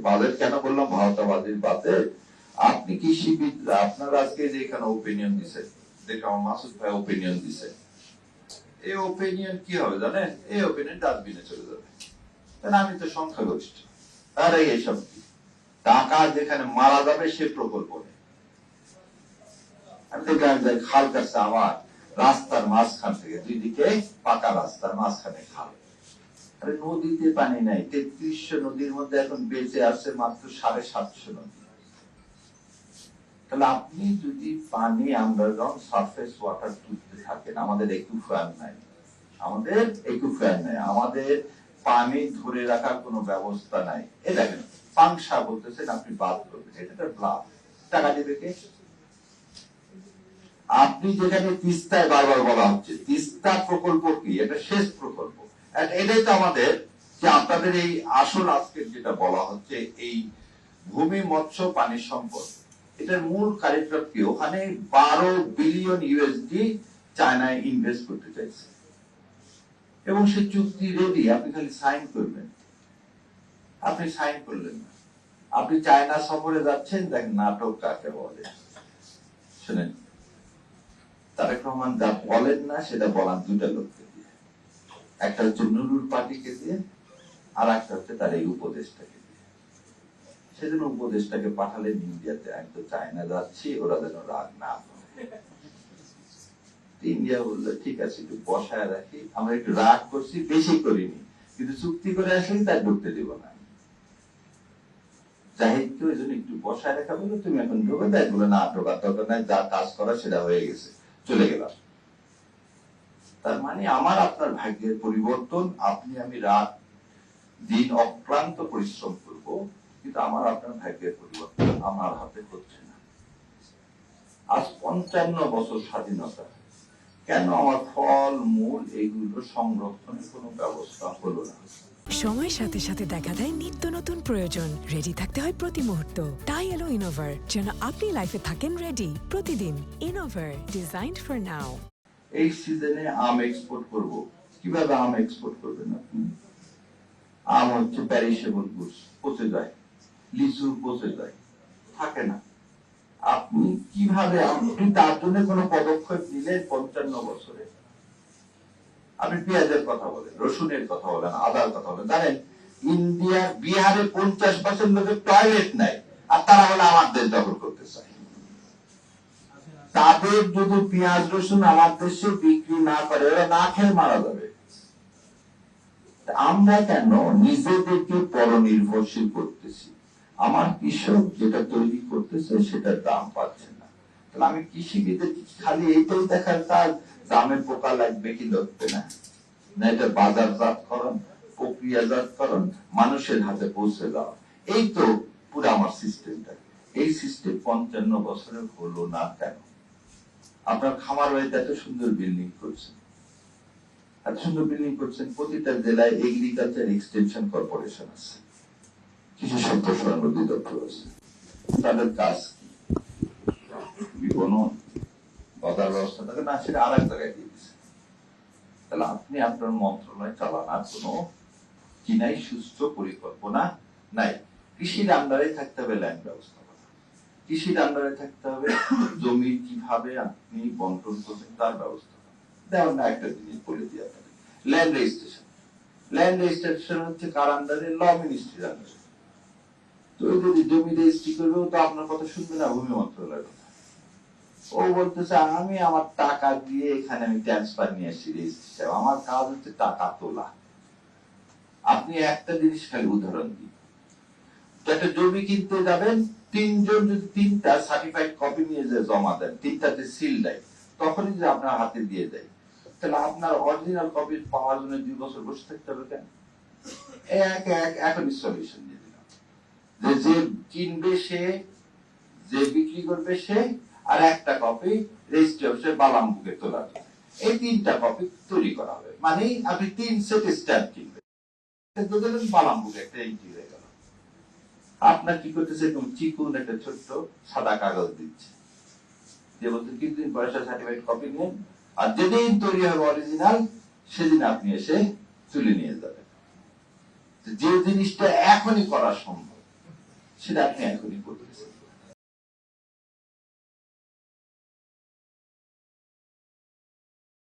Budget কেন বললাম ভারতবাদীর budget, আপনি কৃষিবিদরা আপনারা আজকে যে এখানে ওপিনিয়ন দিছে, দেখো আমার মাসুদ ভাই ওপিনিয়ন দিছে, এই ওপিনিয়ন কি হবে জানেন, এই ওপিনিয়ন ডাস্টবিনে চলে যাবে, কারণ আমি তো সংখ্যাগরিষ্ঠ। আরে এইসব টাকা যেখানে মারা যাবে সে প্রকল্প নেই। আমি দেখলাম খাল কাটছে আমার রাস্তার মাঝখান থেকে, দুই দিকে পাকা রাস্তার মাঝখানে খাল, আরে নদীতে পানি নাই, 3300 নদীর মধ্যে এখন বেঁচে আছে মাত্র 750 নদী। তাহলে আপনি যদি পানি আন্ডারগ্রাউন্ড সারফেস ওয়াটার তুলতে থাকেন, আমাদের একুইফায়ার নাই, আমাদের পানি ধরে রাখার কোন ব্যবস্থা নাই। এ দেখেন পাংশা বলতেছেন আপনি বাদ করবেন, এটা ব্লাফ। টাকা দেবে কে? আপনি যেখানে তিস্তায় বারবার বলা হচ্ছে, তিস্তা প্রকল্প কি? এটা শেষ প্রকল্প। এটাই তো আমাদের যে আপনাদের এই আসল আজকের যেটা বলা হচ্ছে এই ভূমি মৎস্য পানি সম্পদ, এটার মূল কারিগর কি? ওখানে 12 বিলিয়ন ইউএসডি চায়নায় ইনভেস্ট করতে চাইছে এবং সে চুক্তি রেডি, আপনি খালি সাইন করবেন। আপনি সাইন করলেন না, আপনি চায়না সফরে যাচ্ছেন, দেখেন নাটক কাকে বলে শুনেন। তারেক রহমান যা বলেন না সেটা বলান দুটা লোককে দিয়ে, একটা হচ্ছে নুরুল পার্টিকে দিয়ে, আর একটা হচ্ছে তার এই উপদেশটাকে দিয়ে। সেজন্য উপদেশটাকে পাঠালেন ইন্ডিয়াতে, আমি তো চায়না যাচ্ছি, ওরা যেন রাগ না করে। ইন্ডিয়া বললো ঠিক আছে একটু বসায় রাখি, আমরা একটু রাগ করছি, বেশি করিনি, কিন্তু চুক্তি করে আসলেই তার ঢুকতে দিব না। জাহিদকে ওই জন্য একটু বসায় রাখা বললো, তুমি এখন ঢুকে দেয় বলে না, ঢোকার দরকার নাই, যা কাজ করা সেটা হয়ে গেছে, চলে গেলাম। তার মানে আমার আপনার ভাগ্যের পরিবর্তন, আপনি আমি রাত দিন অক্লান্ত পরিশ্রম করব, কিন্তু আমার আপনার ভাগ্যের পরিবর্তন আমার হাতে হচ্ছে না। আজ 55 বছর স্বাধীনতা, কেন আমার ফল মূল এগুলো সংরক্ষণের কোনো ব্যবস্থা হলো না? সময়ের সাথে সাথে দেখা দেয় নিত্য নতুন প্রয়োজন, রেডি থাকতে হয় প্রতি মুহূর্ত। তাই এলো ইনোভার, যেন আপনি লাইফে থাকেন রেডি প্রতিদিন। Innova, designed for now. এই সিজনে আম এক্সপোর্ট করব, কিভাবে আম এক্সপোর্ট করবেন আপনি? আম হচ্ছে প্যারিশেবল গুডস, পচে যায়, লিচু পচে যায়, থাকে না। আপনি কিভাবে, আপনি তার জন্য কোনো পদক্ষেপ নিলেন 55 বছরে? আপনি পেঁয়াজের কথা বলেন, রসুনের কথা বলেন, আদার কথা বলেন, জানেন ইন্ডিয়া বিহারে 50% লোকের টয়লেট নাই, আর তারা বলে আমার দেশ দখল করতে চায়। তাদের যদি পেঁয়াজ রসুন আমার দেশে বিক্রি না করে, ওরা না খেয়ে মারা যাবে। আমরা কেন নিজেদেরকে পরনির্ভরশীল করতেছি? আমার কৃষক যেটা তৈরি করতেছে সেটার দাম পাচ্ছে না, তাহলে আমি কৃষিবিদের খালি এইটাই দেখার কাজ, দামের পোকা লাগবে কি লাগবে না, না এটা বাজারজাতকরণ, প্রক্রিয়াজাতকরণ, মানুষের হাতে পৌঁছে দেওয়া, এই তো পুরো আমার সিস্টেমটা। এই সিস্টেম 55 বছরের হলো না কেন? আপনার খামার বাড়িতে এত সুন্দর বিল্ডিং করছেন, এত সুন্দর বিল্ডিং করছেন, প্রতিটা জেলায় এগ্রিকালচার এক্সটেনশন কর্পোরেশন আছে, কৃষি সম্প্রসারণ অধিদপ্তর আছে, তাদের কাজ কি? বিপণন, বাজার ব্যবস্থা থাকে না, সেটা আর এক জায়গায় দিয়ে দিচ্ছে। তাহলে আপনি আপনার মন্ত্রণালয় চালানোর কোনো কি নাই, সুস্থ পরিকল্পনা নাই। কৃষির আন্ডারে থাকতে হবে ল্যান্ড ব্যবস্থাপনা, কৃষির আন্ডারে থাকতে হবে জমি কিভাবে আপনি বন্টন করবেন তার ব্যবস্থা। দেখুন না, একটা জিনিস বলে দিই আপনাদের, ল্যান্ড রেজিস্ট্রেশন। ল্যান্ড রেজিস্ট্রেশন হচ্ছে কার আন্ডারে? ল মিনিস্ট্রির আন্ডারে। তো যদি জমি রেজিস্ট্রি করবেও তো আপনার কথা শুনবে না ভূমি মন্ত্রণালয়ের কথা। ও বলতেছে আমি আমার টাকা দিয়ে এখানে আমি ট্রান্সফার নিয়ে আসছি রেজিস্ট্রি, আমার কাজ হচ্ছে টাকা তোলা। আপনি একটা জিনিস খালি উদাহরণ দিন, একটা জমি কিনতে যাবেন, তিনজন যদি 3টা সার্টিফাইড কপি নিয়ে যে জমা দেন, 3টাতে সিল দেয়, তখনই যে আপনার হাতে দিয়ে দেয়, তাহলে আপনার অরিজিনাল কপি পাওয়ার জন্য 2 বছর বসে থাকতে হবে কেন? এখনই সলিউশন দিয়ে দিলাম, যে কিনবে সে, যে বিক্রি করবে সে, আর একটা কপি রেজিস্ট্রি অফিসে বালাম বুকে তোলা যাবে। এই 3টা কপি তৈরি করা হবে, মানে আপনি 3 সেট স্ট্যাম্প কিনবেন, বালাম বুকে একটা এন্ট্রি হয়ে গেল। আপনার কি করতেছে, চিকুন একটা ছোট্ট সাদা কাগজ দিচ্ছে, যে বলতে কিছুদিন পয়সা সার্টিফাইড কপি নেন, আর যেদিন তৈরি হবে অরিজিনাল সেদিন আপনি এসে তুলে নিয়ে যাবেন। যে জিনিসটা এখনই করা সম্ভব, সেটা আপনি এখনই করতেছেন।